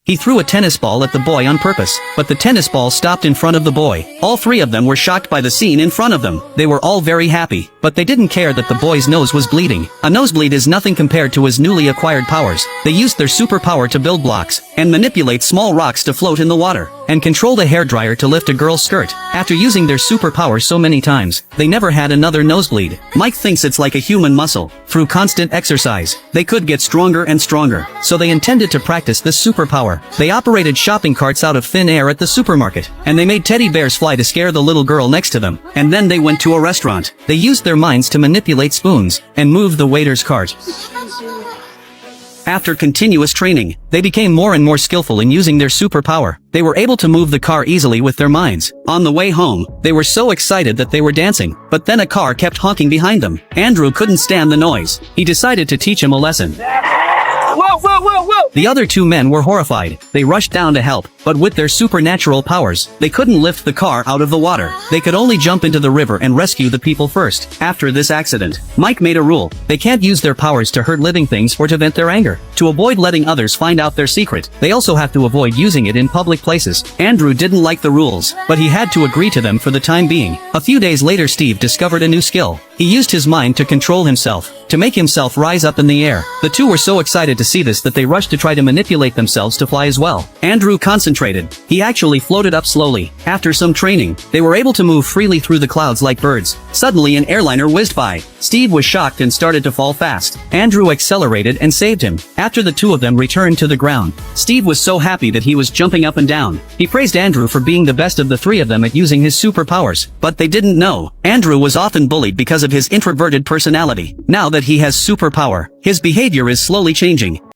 He threw a tennis ball at the boy on purpose, but the tennis ball stopped in front of the boy. All three of them were shocked by the scene in front of them. They were all very happy, but they didn't care that the boy's nose was bleeding. A nosebleed is nothing compared to his newly acquired powers. They used their superpower to build blocks, and manipulate small rocks to float in the water, and control the hairdryer to lift a girl's skirt. After using their superpower so many times, they never had another nosebleed. Mike thinks it's like a human muscle. Through constant exercise, they could get stronger and stronger, so they intended to practice this superpower. They operated shopping carts out of thin air at the supermarket, and they made teddy bears fly to scare the little girl next to them, and then they went to a restaurant. They used their minds to manipulate spoons, and move the waiter's cart. After continuous training, they became more and more skillful in using their superpower. They were able to move the car easily with their minds. On the way home, they were so excited that they were dancing, but then a car kept honking behind them. Andrew couldn't stand the noise. He decided to teach him a lesson. Whoa, whoa, whoa, whoa! The other two men were horrified. They rushed down to help, but with their supernatural powers, they couldn't lift the car out of the water. They could only jump into the river and rescue the people first. After this accident, Mike made a rule. They can't use their powers to hurt living things or to vent their anger. To avoid letting others find out their secret, they also have to avoid using it in public places. Andrew didn't like the rules, but he had to agree to them for the time being. A few days later, Steve discovered a new skill. He used his mind to control himself, to make himself rise up in the air. The two were so excited to see this that they rushed to try to manipulate themselves to fly as well. Andrew concentrated. He actually floated up slowly. After some training, they were able to move freely through the clouds like birds. Suddenly an airliner whizzed by. Steve was shocked and started to fall fast. Andrew accelerated and saved him. After the two of them returned to the ground, Steve was so happy that he was jumping up and down. He praised Andrew for being the best of the three of them at using his superpowers. But they didn't know, Andrew was often bullied because of his introverted personality. Now that he has superpower, his behavior is slowly changing.